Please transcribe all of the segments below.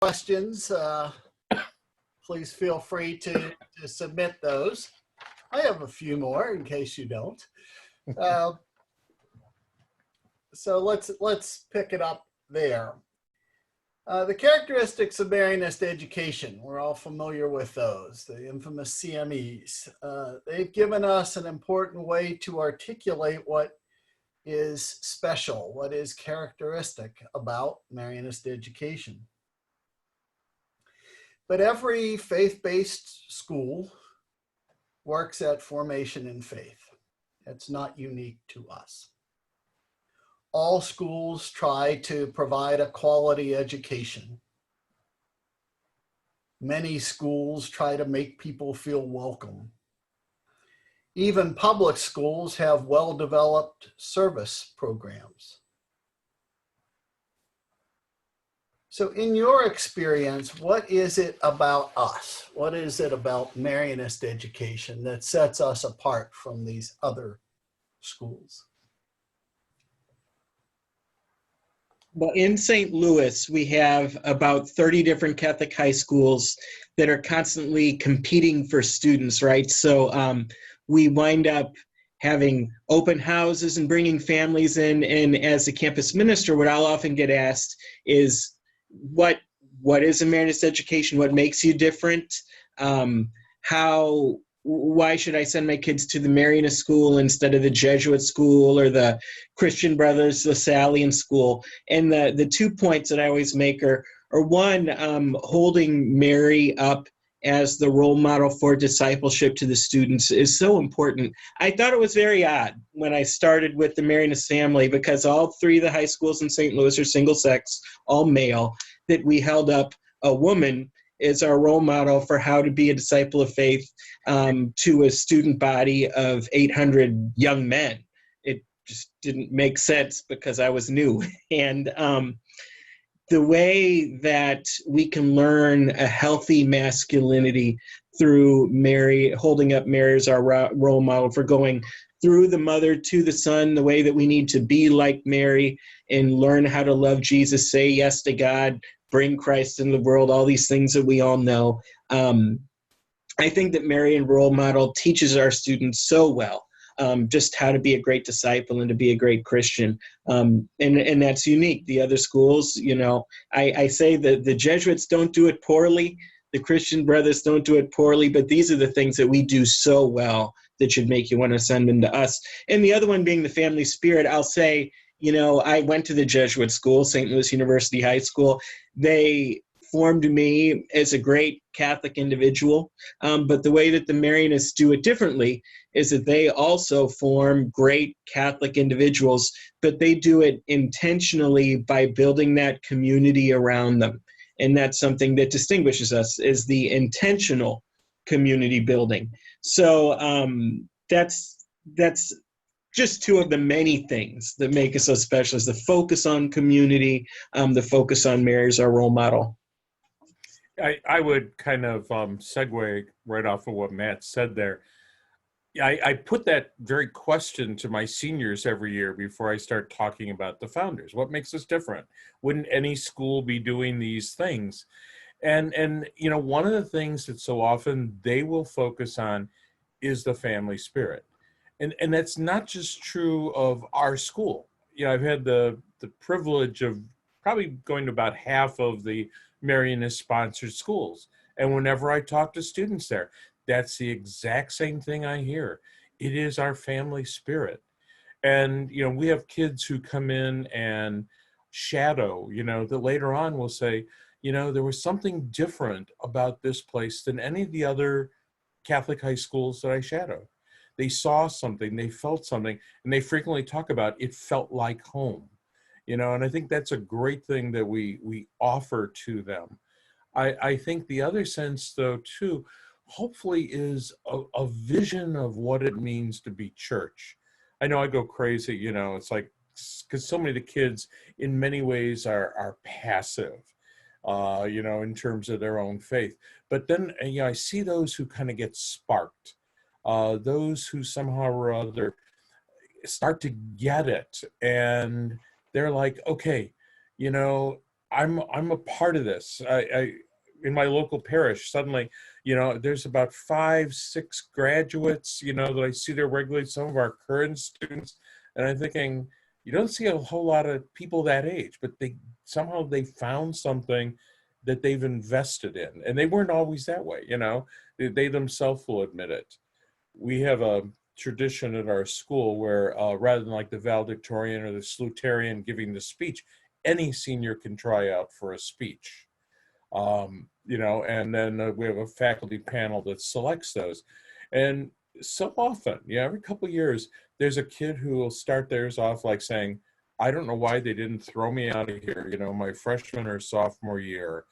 questions, please feel free to submit those. I have a few more in case you don't. So let's pick it up there. The characteristics of Marianist education, we're all familiar with those, the infamous CMEs. They've given us an important way to articulate what is special, what is characteristic about Marianist education. But every faith-based school works at formation in faith. It's not unique to us. All schools try to provide a quality education. Many schools try to make people feel welcome. Even public schools have well-developed service programs. So in your experience, what is it about us? What is it about Marianist education that sets us apart from these other schools? Well, in St. Louis, we have about 30 different Catholic high schools that are constantly competing for students, right? So we wind up having open houses and bringing families in. And as a campus minister, what I'll often get asked is, what is a Marianist education? What makes you different? Why should I send my kids to the Marianist school instead of the Jesuit school or the Christian Brothers Lasallian school? And the 2 points that I always make are one, holding Mary up as the role model for discipleship to the students is so important. I thought it was very odd when I started with the Marianist family, because all 3 of the high schools in St. Louis are single sex, all male, that we held up a woman as our role model for how to be a disciple of faith to a student body of 800 young men. It just didn't make sense because I was new. And the way that we can learn a healthy masculinity through Mary, holding up Mary as our role model for going through the mother to the son, the way that we need to be like Mary and learn how to love Jesus, say yes to God, bring Christ into the world, all these things that we all know. I think that Marian role model teaches our students so well just how to be a great disciple and to be a great Christian. And that's unique. The other schools, you know, I say that the Jesuits don't do it poorly, the Christian Brothers don't do it poorly, but these are the things that we do so well that should make you want to send them to us. And the other one being the family spirit, I'll say, you know, I went to the Jesuit school, St. Louis University High School. They formed me as a great Catholic individual, but the way that the Marianists do it differently is that they also form great Catholic individuals, but they do it intentionally by building that community around them. And that's something that distinguishes us, is the intentional community building. So that's just 2 of the many things that make us so special, is the focus on community, the focus on Mary as our role model. I would kind of segue right off of what Matt said there. I put that very question to my seniors every year before I start talking about the founders. What makes us different? Wouldn't any school be doing these things? And you know, one of the things that so often they will focus on is the family spirit. And that's not just true of our school. You know, I've had the privilege of probably going to about half of the Marianist sponsored schools. And whenever I talk to students there, that's the exact same thing I hear. It is our family spirit. And, you know, we have kids who come in and shadow, you know, that later on will say, you know, there was something different about this place than any of the other Catholic high schools that I shadowed. They saw something, they felt something, and they frequently talk about it felt like home. You know, and I think that's a great thing that we offer to them. I think the other sense, though, too, hopefully is a vision of what it means to be church. I know I go crazy, you know, it's like, because so many of the kids in many ways are passive, you know, in terms of their own faith. But then, you know, I see those who kind of get sparked, those who somehow or other start to get it. And they're like, okay, you know, I'm a part of this. I in my local parish, suddenly, there's about 5, 6 graduates, that I see there regularly, some of our current students, and I'm thinking, you don't see a whole lot of people that age, but somehow they found something that they've invested in, and they weren't always that way. They themselves will admit it. We have a tradition at our school where rather than like the valedictorian or the salutarian giving the speech, any senior can try out for a speech. And then we have a faculty panel that selects those. And so often, every couple of years, there's a kid who will start theirs off like saying, I don't know why they didn't throw me out of here, my freshman or sophomore year,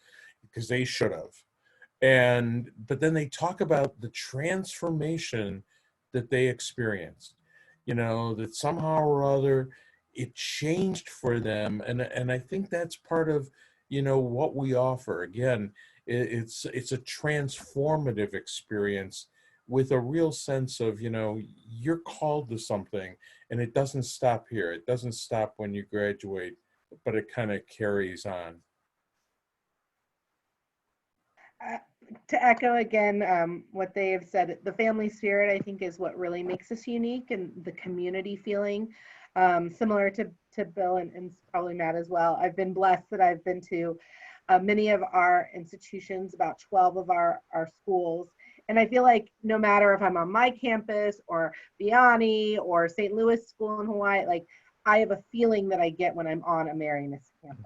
because they should have. But then they talk about the transformation that they experienced, that somehow or other it changed for them. And I think that's part of, what we offer. Again, it's a transformative experience with a real sense of, you're called to something, and it doesn't stop here. It doesn't stop when you graduate, but it kind of carries on. To echo again what they have said, the family spirit, I think, is what really makes us unique, and the community feeling, similar to Bill and probably Matt as well. I've been blessed that I've been to many of our institutions, about 12 of our schools. And I feel like no matter if I'm on my campus or Vianney or St. Louis School in Hawaii, like I have a feeling that I get when I'm on a Marianist campus.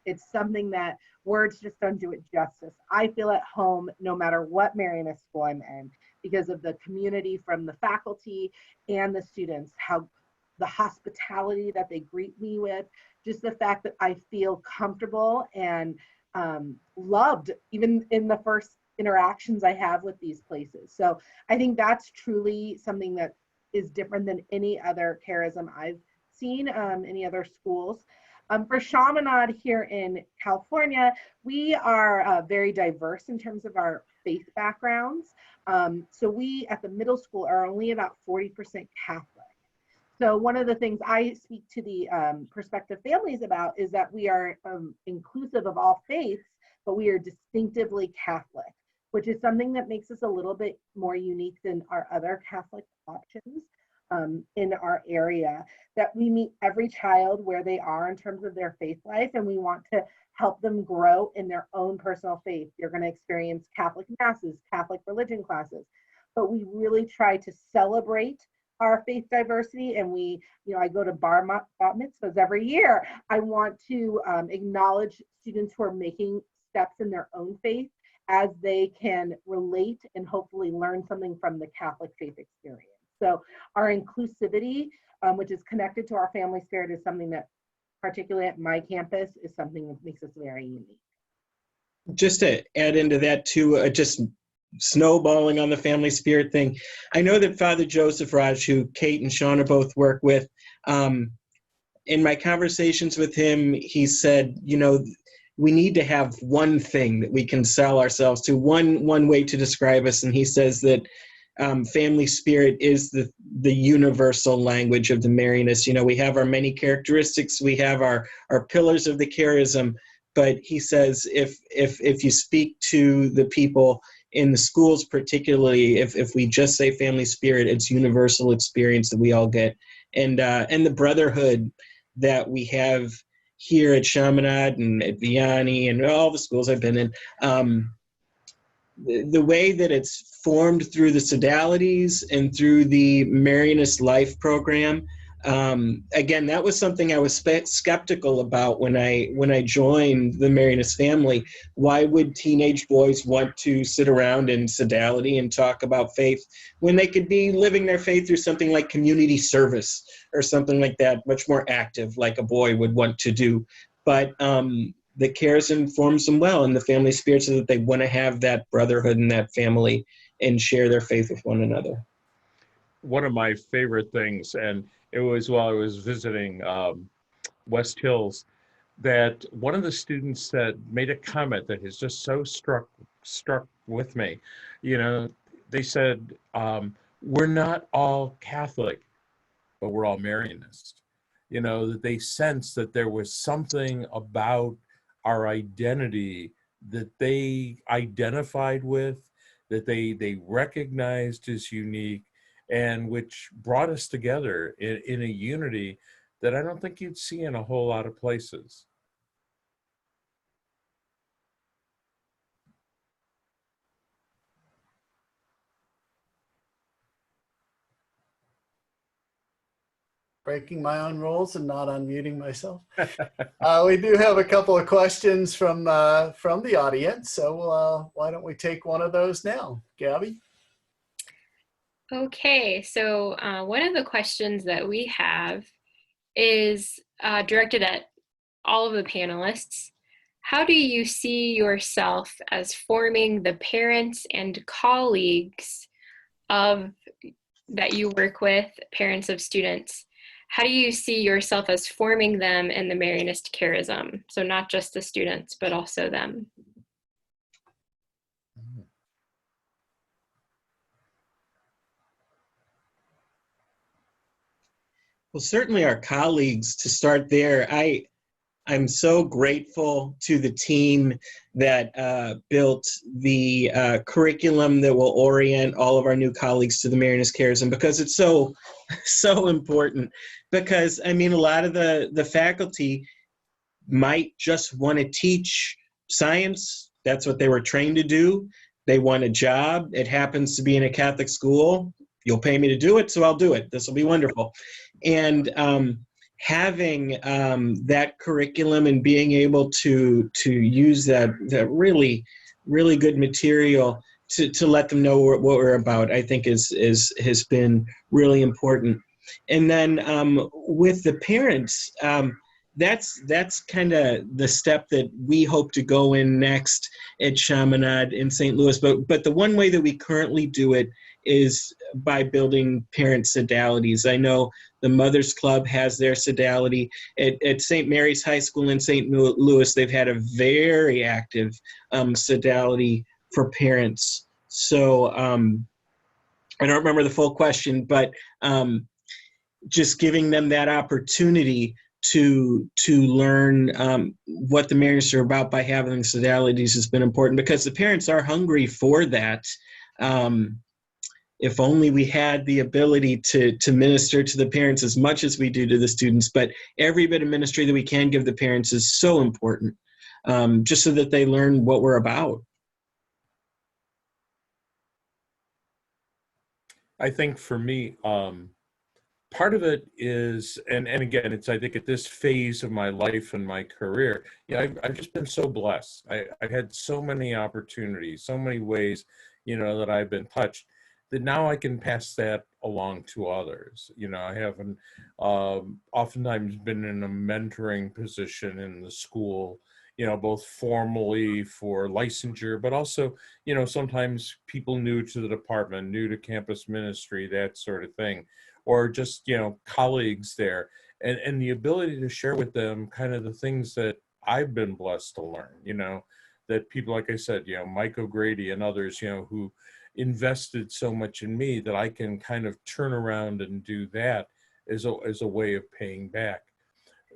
It's something that words just don't do it justice. I feel at home no matter what Marianist school I'm in, because of the community from the faculty and the students, how the hospitality that they greet me with, just the fact that I feel comfortable and loved even in the first interactions I have with these places. So I think that's truly something that is different than any other charism I've seen, any other schools. For Chaminade here in California, we are very diverse in terms of our faith backgrounds. So we at the middle school are only about 40% Catholic. So one of the things I speak to the prospective families about is that we are inclusive of all faiths, but we are distinctively Catholic, which is something that makes us a little bit more unique than our other Catholic options in our area, that we meet every child where they are in terms of their faith life, and we want to help them grow in their own personal faith. You're going to experience Catholic masses, Catholic religion classes, but we really try to celebrate our faith diversity. And I go to bar mitzvahs every year. I want to acknowledge students who are making steps in their own faith as they can relate and hopefully learn something from the Catholic faith experience. So our inclusivity, which is connected to our family spirit, is something that, particularly at my campus, is something that makes us very unique. Just to add into that too, just snowballing on the family spirit thing, I know that Father Joseph Raj, who Kate and Shauna both work with, in my conversations with him, he said, we need to have one thing that we can sell ourselves to, one way to describe us. And he says that family spirit is the universal language of the Marianists. We have our many characteristics, we have our pillars of the charism, but he says if you speak to the people in the schools, particularly if we just say family spirit, it's universal experience that we all get, and the brotherhood that we have here at Chaminade and at Vianney and all the schools I've been in. The way that it's formed through the sodalities and through the Marianist Life program, again, that was something I was skeptical about when I joined the Marianist family. Why would teenage boys want to sit around in sodality and talk about faith when they could be living their faith through something like community service or something like that, much more active, like a boy would want to do? But the charism forms them well in the family spirit, so that they want to have that brotherhood and that family and share their faith with one another. One of my favorite things, and it was while I was visiting West Hills, that one of the students made a comment that has just so struck with me. They said, we're not all Catholic, but we're all Marianist. That they sensed that there was something about our identity that they identified with, that they recognized as unique, and which brought us together in a unity that I don't think you'd see in a whole lot of places. Breaking my own rules and not unmuting myself. We do have a couple of questions from the audience, so why don't we take one of those now, Gabby? Okay, so one of the questions that we have is directed at all of the panelists. How do you see yourself as forming the parents and colleagues of that you work with, parents of students? How do you see yourself as forming them in the Marianist charism? So not just the students, but also them. Well, certainly our colleagues, to start there. I'm so grateful to the team that built the curriculum that will orient all of our new colleagues to the Marianist charism, because it's so important. Because I mean, a lot of the faculty might just want to teach science. That's what they were trained to do. They want a job. It happens to be in a Catholic school. You'll pay me to do it, so I'll do it. This will be wonderful. And having that curriculum and being able to use that really good material to let them know what we're about, I think has been really important. And then with the parents, that's kind of the step that we hope to go in next at Chaminade in St. Louis. But the one way that we currently do it is by building parent sodalities. I know the Mothers Club has their sodality. At St. Mary's High School in St. Louis, they've had a very active sodality for parents. So I don't remember the full question, but just giving them that opportunity to learn what the Marianists are about by having sodalities has been important, because the parents are hungry for that. If only we had the ability to minister to the parents as much as we do to the students, but every bit of ministry that we can give the parents is so important, just so that they learn what we're about. I think for me, part of it is, and again, it's, I think at this phase of my life and my career, I've just been so blessed. I've had so many opportunities, so many ways, that I've been touched, that now I can pass that along to others. I haven't oftentimes been in a mentoring position in the school, both formally for licensure, but also, sometimes people new to the department, new to campus ministry, that sort of thing, or just, colleagues there, and the ability to share with them kind of the things that I've been blessed to learn, that people, like I said, Mike O'Grady and others, who invested so much in me, that I can kind of turn around and do that as a way of paying back.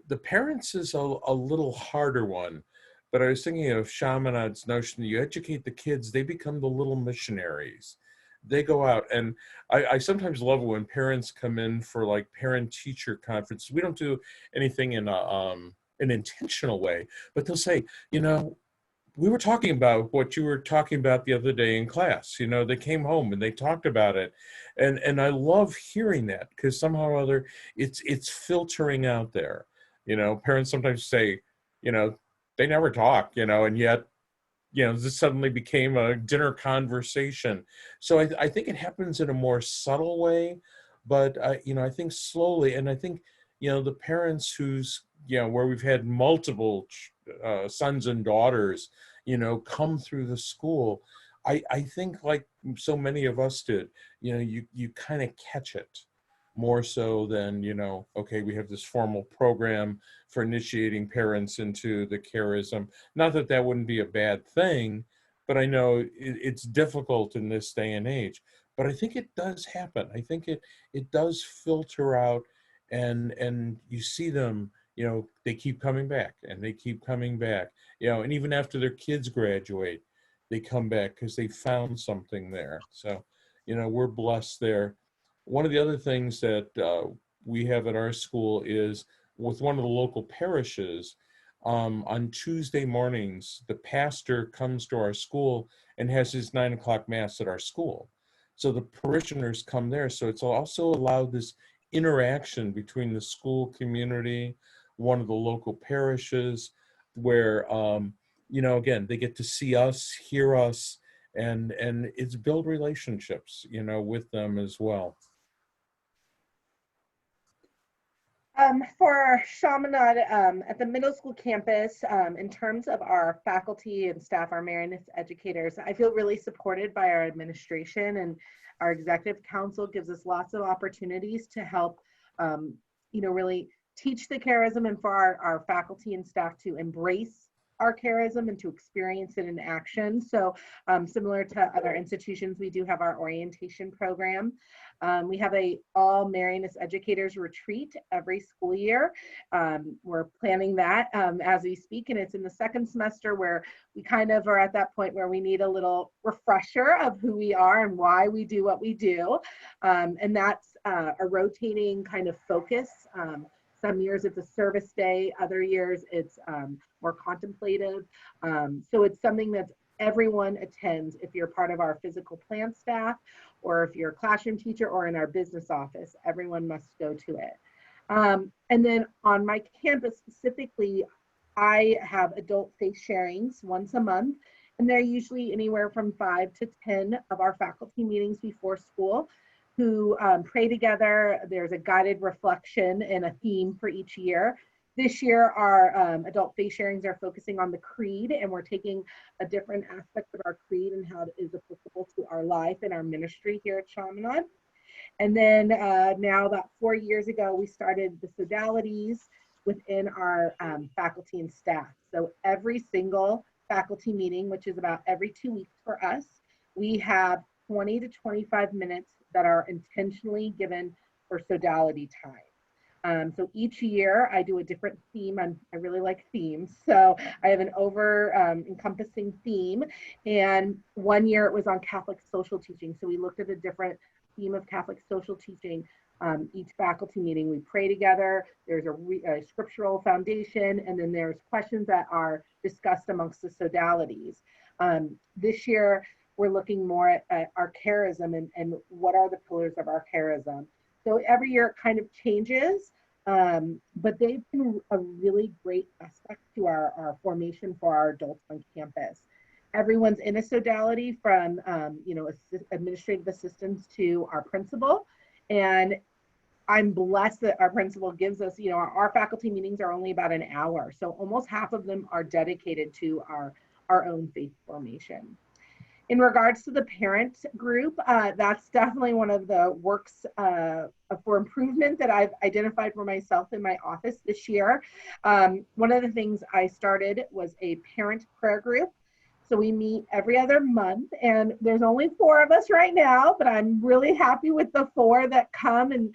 The parents is a little harder one, but I was thinking of Chaminade's notion that you educate the kids, they become the little missionaries. They go out, and I sometimes love when parents come in for like parent-teacher conferences. We don't do anything in an intentional way, but they'll say, we were talking about what you were talking about the other day in class. They came home and they talked about it. And I love hearing that, because somehow or other it's filtering out there. Parents sometimes say, they never talk, and yet, this suddenly became a dinner conversation. So I think it happens in a more subtle way, but I think slowly, and I think, the parents who's, where we've had multiple sons and daughters, come through the school, I think, like so many of us did, you kind of catch it more so than, okay, we have this formal program for initiating parents into the charism. Not that that wouldn't be a bad thing, but I know it's difficult in this day and age. But I think it does happen. I think it does filter out, and you see them, you know, they keep coming back and they keep coming back, you know, and even after their kids graduate, they come back because they found something there. So, you know, we're blessed there. One of the other things that we have at our school is with one of the local parishes, on Tuesday mornings, the pastor comes to our school and has his 9 o'clock mass at our school. So the parishioners come there. So it's also allowed this interaction between the school community, one of the local parishes, where, you know, again, they get to see us, hear us, and it's build relationships, you know, with them as well. For Chaminade, at the middle school campus, in terms of our faculty and staff, our Marianist educators, I feel really supported by our administration, and our executive council gives us lots of opportunities to help, you know, really teach the charism, and for our faculty and staff to embrace our charism and to experience it in action. So similar to other institutions, we do have our orientation program. We have a all Marianist educators retreat every school year. We're planning that as we speak, and it's in the second semester where we kind of are at that point where we need a little refresher of who we are and why we do what we do. And that's a rotating kind of focus. Some years it's a service day, other years it's more contemplative. So it's something that everyone attends if you're part of our physical plant staff, or if you're a classroom teacher, or in our business office, everyone must go to it. And then on my campus specifically, I have adult faith sharings once a month, and they're usually anywhere from 5 to 10 of our faculty meetings before school, who pray together. There's a guided reflection and a theme for each year. This year, our adult faith sharings are focusing on the creed, and we're taking a different aspect of our creed and how it is applicable to our life and our ministry here at Chaminade. And then now about 4 years ago, we started the sodalities within our faculty and staff. So every single faculty meeting, which is about every 2 weeks for us, we have 20 to 25 minutes that are intentionally given for sodality time. So each year I do a different theme. I really like themes. So I have an encompassing theme. And one year it was on Catholic social teaching. So we looked at a different theme of Catholic social teaching. Each faculty meeting, we pray together. There's a scriptural foundation, and then there's questions that are discussed amongst the sodalities. This year, we're looking more at our charism and what are the pillars of our charism. So every year it kind of changes, but they've been a really great aspect to our formation for our adults on campus. Everyone's in a sodality, from you know, administrative assistants to our principal, and I'm blessed that our principal gives us, you know, our faculty meetings are only about an hour, so almost half of them are dedicated to our own faith formation. In regards to the parent group, that's definitely one of the works for improvement that I've identified for myself in my office this year. One of the things I started was a parent prayer group. So we meet every other month, and there's only 4 of us right now, but I'm really happy with the 4 that come, and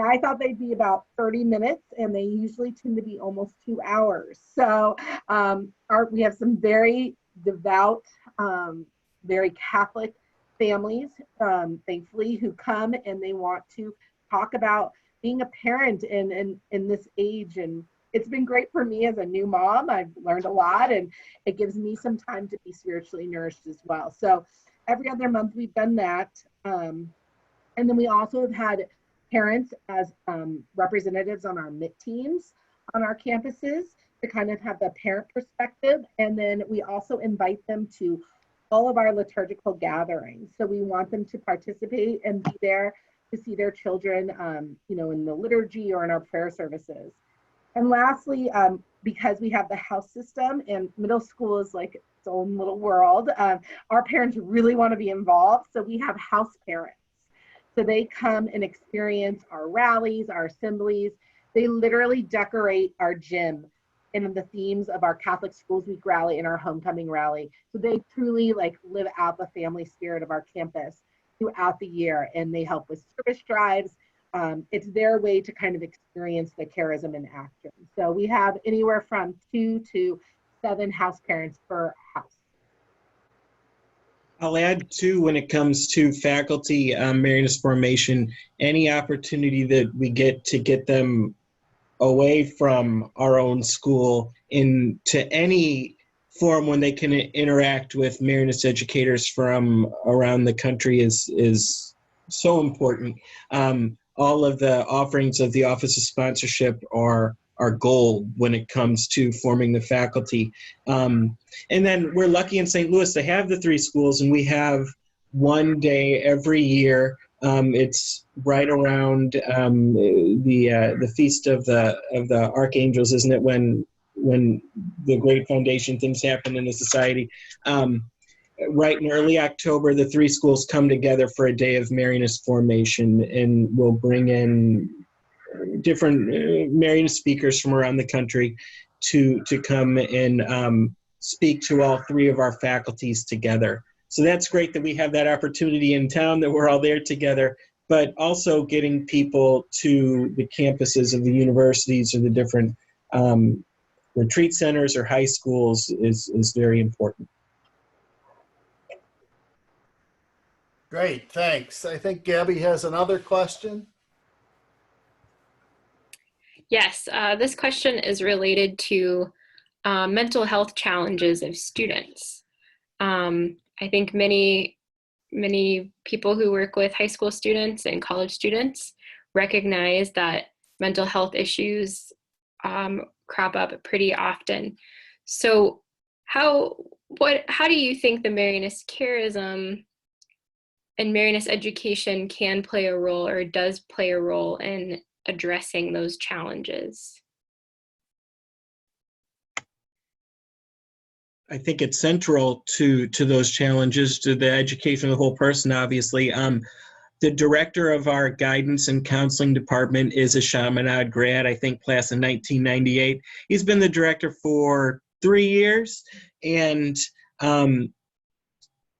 I thought they'd be about 30 minutes, and they usually tend to be almost 2 hours. So we have some very devout, very Catholic families, thankfully, who come and they want to talk about being a parent in this age. And it's been great for me as a new mom. I've learned a lot, and it gives me some time to be spiritually nourished as well. So every other month we've done that. And then we also have had parents as representatives on our MIT teams on our campuses to kind of have the parent perspective. And then we also invite them to all of our liturgical gatherings. So we want them to participate and be there to see their children, you know, in the liturgy or in our prayer services. And lastly, because we have the house system and middle school is like its own little world, our parents really want to be involved. So we have house parents. So they come and experience our rallies, our assemblies. They literally decorate our gym in the themes of our Catholic Schools Week rally and our homecoming rally. So they truly like live out the family spirit of our campus throughout the year, and they help with service drives. it's their way to kind of experience the charism in action. So we have anywhere from 2 to 7 house parents per house. I'll add too, when it comes to faculty Marianist formation, any opportunity that we get to get them away from our own school into any forum when they can interact with Marianist educators from around the country is so important. All of the offerings of the Office of Sponsorship are gold when it comes to forming the faculty. And then we're lucky in St. Louis to have the 3 schools, and we have one day every year. It's right around the feast of the archangels, isn't it? When the great foundation things happen in the society. Right in early October, the 3 schools come together for a day of Marianist formation, and we'll bring in different Marianist speakers from around the country to come and speak to all 3 of our faculties together. So that's great that we have that opportunity in town, that we're all there together, but also getting people to the campuses of the universities or the different retreat centers or high schools is very important. Great, thanks. I think Gabby has another question. Yes, this question is related to mental health challenges of students. I think many people who work with high school students and college students recognize that mental health issues crop up pretty often. So how do you think the Marianist charism and Marianist education can play a role, or does play a role, in addressing those challenges? I think it's central to those challenges, to the education of the whole person, obviously. The director of our guidance and counseling department is a Chaminade grad, I think class in 1998. He's been the director for 3 years. And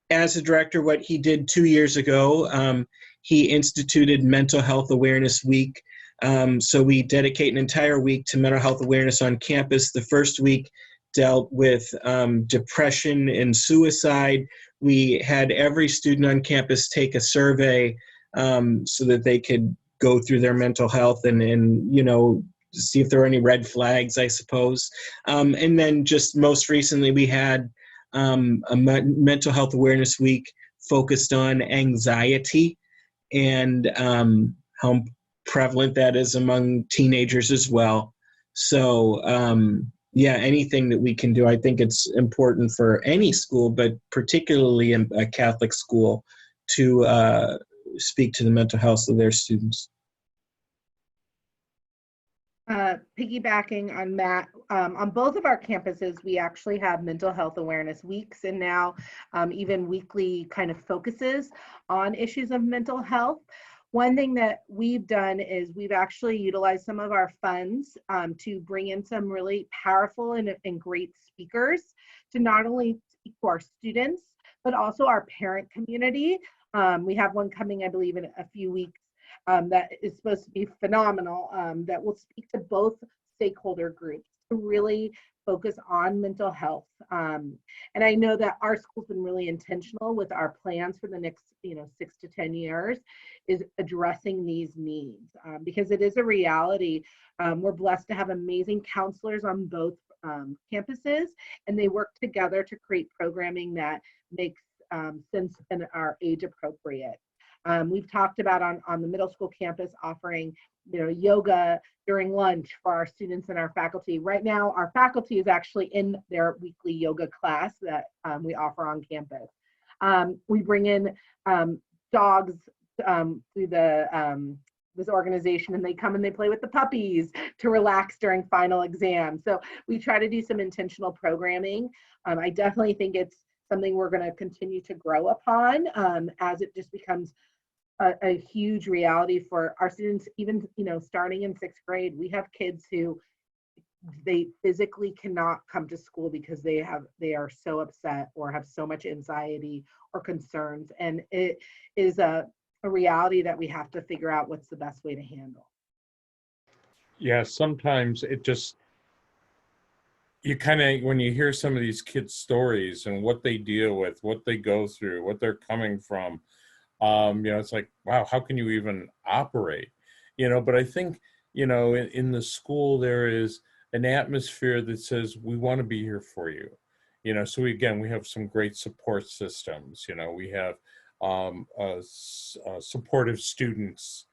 as a director, what he did 2 years ago, he instituted Mental Health Awareness Week. So we dedicate an entire week to mental health awareness on campus. The first week dealt with depression and suicide. We had every student on campus take a survey so that they could go through their mental health and you know, see if there were any red flags, I suppose. And then just most recently, we had a Mental Health Awareness Week focused on anxiety and how prevalent that is among teenagers as well. So yeah, anything that we can do, I think it's important for any school, but particularly in a Catholic school, to speak to the mental health of their students. Piggybacking on Matt, on both of our campuses, we actually have mental health awareness weeks, and now even weekly kind of focuses on issues of mental health. One thing that we've done is we've actually utilized some of our funds to bring in some really powerful and great speakers to not only speak to our students, but also our parent community. We have one coming, I believe, in a few weeks that is supposed to be phenomenal, that will speak to both stakeholder groups to really focus on mental health. And I know that our school's been really intentional with our plans for the next 6 to 10 years is addressing these needs because it is a reality. We're blessed to have amazing counselors on both campuses, and they work together to create programming that makes sense and are age appropriate. We've talked about on the middle school campus offering yoga during lunch for our students and our faculty. Right now, our faculty is actually in their weekly yoga class that we offer on campus. We bring in dogs through this organization, and they come and they play with the puppies to relax during final exams. So we try to do some intentional programming. I definitely think it's something we're going to continue to grow upon as it just becomes a huge reality for our students. Even starting in 6th grade, we have kids who they physically cannot come to school because they are so upset or have so much anxiety or concerns, and it is a a reality that we have to figure out what's the best way to handle. Yeah, sometimes it just, you kind of, when you hear some of these kids' stories and what they deal with, what they go through, what they're coming from, it's like, wow, how can you even operate? But I think, in the school, there is an atmosphere that says, we want to be here for you. So again, we have some great support systems. We have a supportive students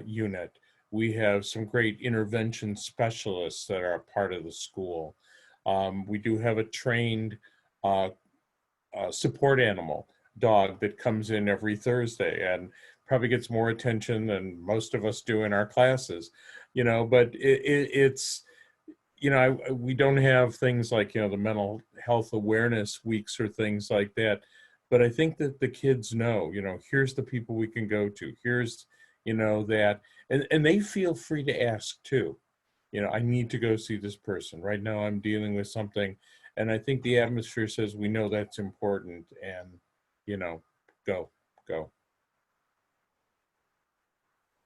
unit. We have some great intervention specialists that are a part of the school. We do have a trained support animal dog that comes in every Thursday and probably gets more attention than most of us do in our classes, but it's, we don't have things like, the mental health awareness weeks or things like that. But I think that the kids know, here's the people we can go to. Here's, that, and they feel free to ask too. I need to go see this person. Right now I'm dealing with something. And I think the atmosphere says, we know that's important, and, go.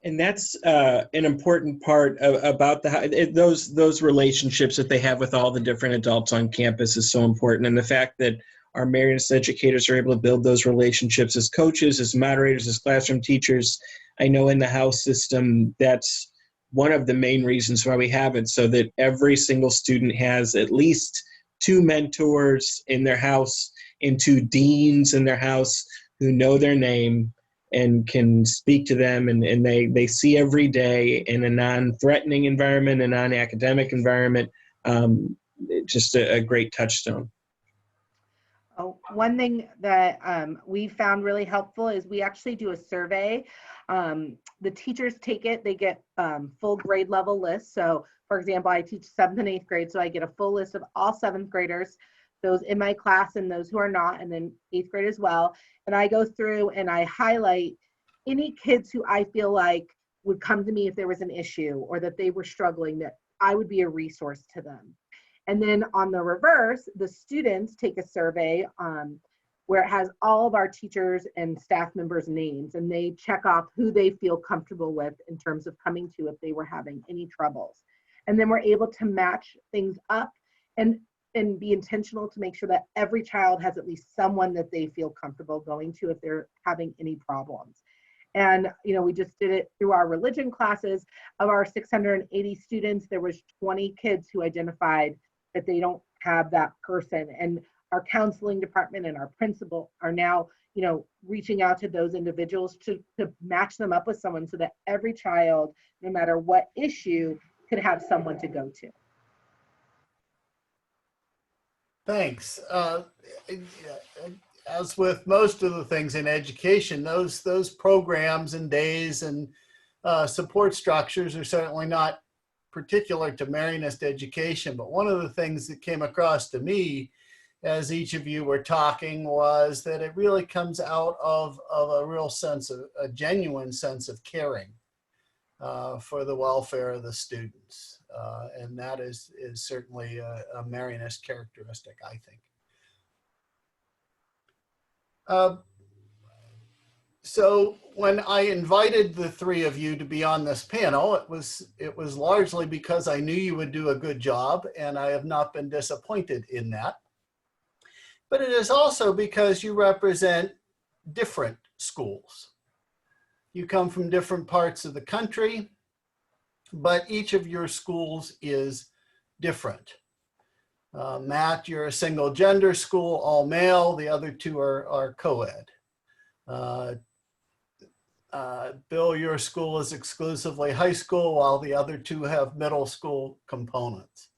And that's an important part about those relationships that they have with all the different adults on campus is so important. And the fact that our Marianist educators are able to build those relationships as coaches, as moderators, as classroom teachers. I know in the house system, that's one of the main reasons why we have it, so that every single student has at least 2 mentors in their house and 2 deans in their house who know their name and can speak to them, and they see every day in a non-threatening environment, a non-academic environment, just a great touchstone. Oh, one thing that we found really helpful is we actually do a survey. The teachers take it, they get full grade level lists. So for example, I teach 7th and 8th grade, so I get a full list of all 7th graders, those in my class and those who are not, and then 8th grade as well. And I go through and I highlight any kids who I feel like would come to me if there was an issue or that they were struggling, that I would be a resource to them. And then on the reverse, the students take a survey where it has all of our teachers and staff members' names, and they check off who they feel comfortable with in terms of coming to if they were having any troubles. And then we're able to match things up and be intentional to make sure that every child has at least someone that they feel comfortable going to if they're having any problems. And we just did it through our religion classes. Of our 680 students, there was 20 kids who identified that they don't have that person. And our counseling department and our principal are now, reaching out to those individuals to match them up with someone so that every child, no matter what issue, could have someone to go to. Thanks. As with most of the things in education, those programs and days and support structures are certainly not particular to Marianist education. But one of the things that came across to me as each of you were talking was that it really comes out of a real sense of a genuine sense of caring for the welfare of the students. And that is certainly a Marianist characteristic, I think. So when I invited the 3 of you to be on this panel, it was largely because I knew you would do a good job, and I have not been disappointed in that. But it is also because you represent different schools. You come from different parts of the country, but each of your schools is different. Matt, you're a single gender school, all male. The other 2 are co-ed. Bill, your school is exclusively high school, while the other 2 have middle school components.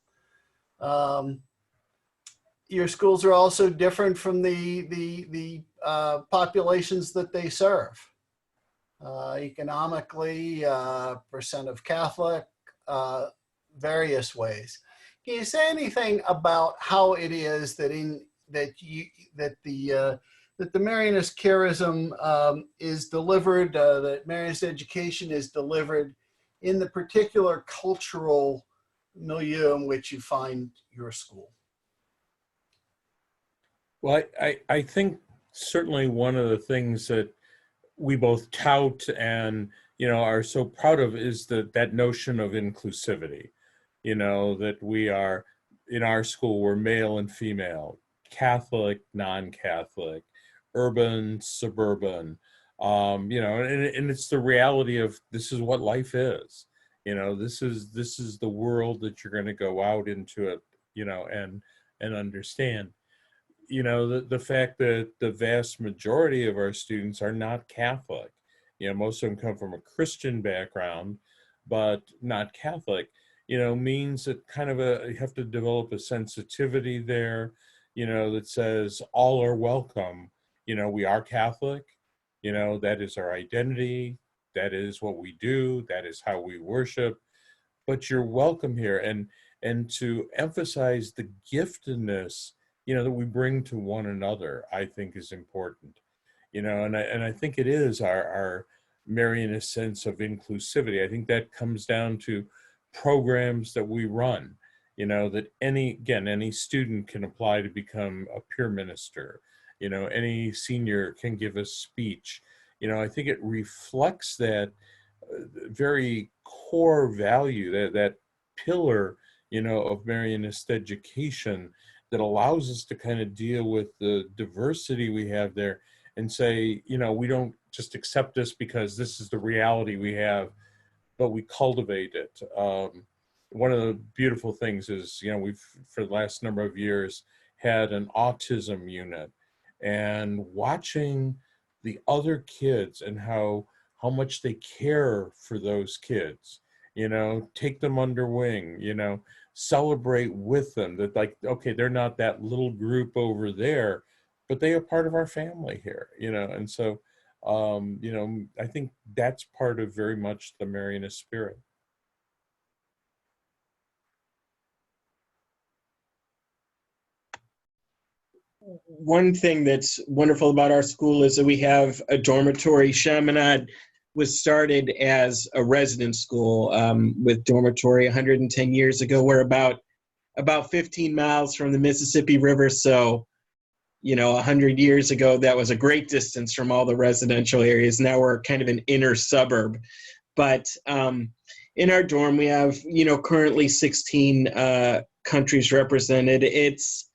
Your schools are also different from the populations that they serve. Economically, percent of Catholic, various ways. Can you say anything about how it is that the Marianist charism is delivered, that Marianist education is delivered in the particular cultural milieu in which you find your school? Well, I think certainly one of the things that we both tout and, are so proud of is that notion of inclusivity, that we are, in our school, we're male and female, Catholic, non-Catholic, urban, suburban, and it's the reality of this is what life is. This is the world that you're going to go out into it, and understand. The fact that the vast majority of our students are not Catholic. Most of them come from a Christian background, but not Catholic, means that you have to develop a sensitivity there, that says all are welcome. We are Catholic, that is our identity. That is what we do. That is how we worship, but you're welcome here. And to emphasize the giftedness that we bring to one another, I think is important, and I think it is our Marianist sense of inclusivity. I think that comes down to programs that we run, that any student can apply to become a peer minister, any senior can give a speech. I think it reflects that very core value, that pillar, of Marianist education, that allows us to kind of deal with the diversity we have there and say, we don't just accept this because this is the reality we have, but we cultivate it. One of the beautiful things is, we've, for the last number of years, had an autism unit, and watching the other kids and how much they care for those kids, take them under wing, celebrate with them, that like, okay, they're not that little group over there, but they are part of our family here, and so, I think that's part of very much the Marianist spirit. One thing that's wonderful about our school is that we have a dormitory. Chaminade was started as a residence school with dormitory 110 years ago. We're about 15 miles from the Mississippi River. So, 100 years ago, that was a great distance from all the residential areas. Now we're kind of an inner suburb. But in our dorm, we have, currently 16 countries represented. It's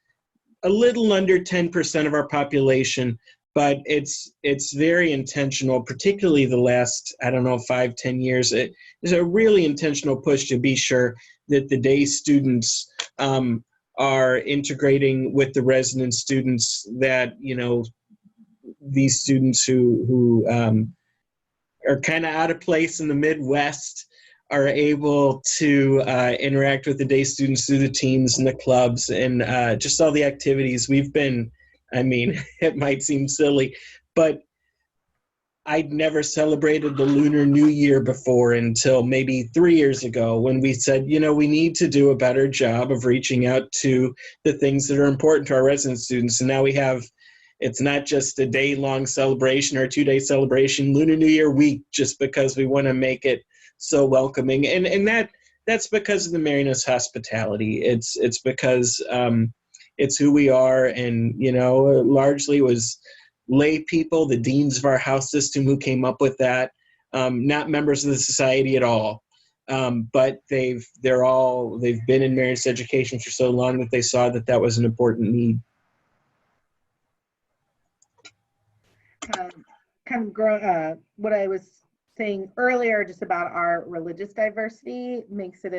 a little under 10% of our population, but it's very intentional, particularly the last, 5-10 years. There's a really intentional push to be sure that the day students are integrating with the resident students, that, these students who are kind of out of place in the Midwest are able to interact with the day students through the teams and the clubs and just all the activities. We've been, it might seem silly, but I'd never celebrated the Lunar New Year before until maybe 3 years ago, when we said, we need to do a better job of reaching out to the things that are important to our resident students. And now we have, it's not just a day-long celebration or a 2-day celebration, Lunar New Year week, just because we want to make it so welcoming. And that's because of the Marianist hospitality. It's because it's who we are. And, largely it was lay people, the deans of our house system, who came up with that, not members of the society at all. But they've been in Marianist education for so long that they saw that was an important need. What I was saying earlier just about our religious diversity makes it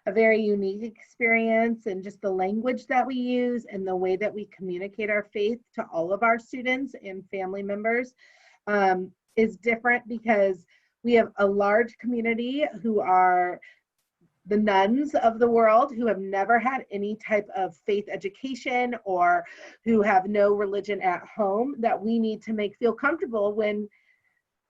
a very unique experience, and just the language that we use and the way that we communicate our faith to all of our students and family members is different, because we have a large community who are the nuns of the world, who have never had any type of faith education or who have no religion at home, that we need to make feel comfortable when,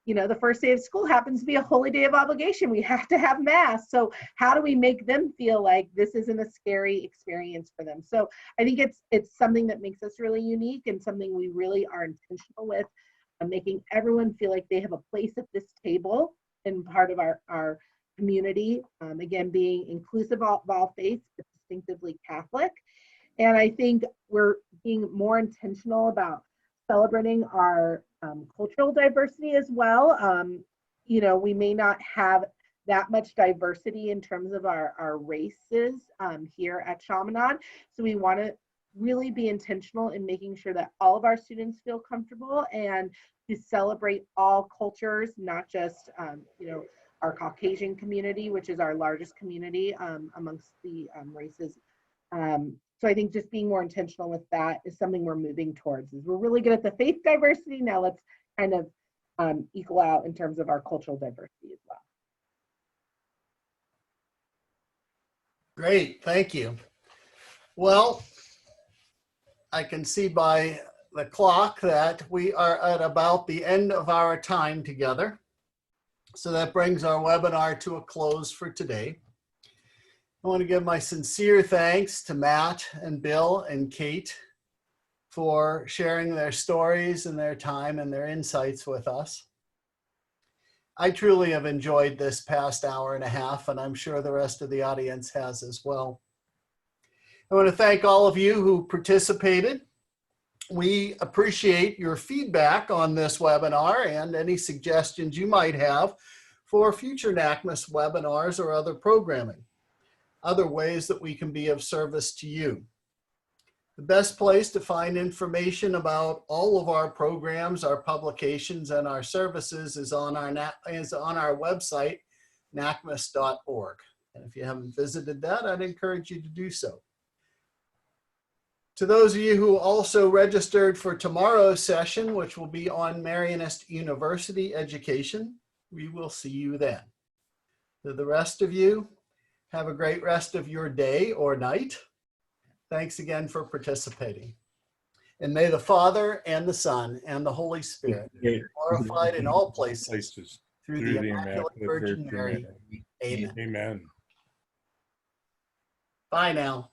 the first day of school happens to be a holy day of obligation. We have to have mass. So how do we make them feel like this isn't a scary experience for them? So I think it's something that makes us really unique, and something we really are intentional with, making everyone feel like they have a place at this table and part of our community. Again, being inclusive of all faiths, but distinctively Catholic. And I think we're being more intentional about celebrating our cultural diversity as well. You know, we may not have that much diversity in terms of our races here at Chaminade. So we want to really be intentional in making sure that all of our students feel comfortable and to celebrate all cultures, not just, you know, our Caucasian community, which is our largest community amongst the races. So I think just being more intentional with that is something we're moving towards. Is we're really good at the faith diversity. Now let's kind of equal out in terms of our cultural diversity as well. Great, thank you. Well, I can see by the clock that we are at about the end of our time together. So that brings our webinar to a close for today. I want to give my sincere thanks to Matt and Bill and Kate for sharing their stories and their time and their insights with us. I truly have enjoyed this past hour and a half, and I'm sure the rest of the audience has as well. I want to thank all of you who participated. We appreciate your feedback on this webinar and any suggestions you might have for future NACMS webinars or other programming, other ways that we can be of service to you. The best place to find information about all of our programs, our publications, and our services is on our website, nacmas.org. And if you haven't visited that, I'd encourage you to do so. To those of you who also registered for tomorrow's session, which will be on Marianist University Education, we will see you then. To the rest of you, have a great rest of your day or night. Thanks again for participating. And may the Father and the Son and the Holy Spirit be glorified in all places through the Immaculate Virgin Mary. Amen. Amen. Bye now.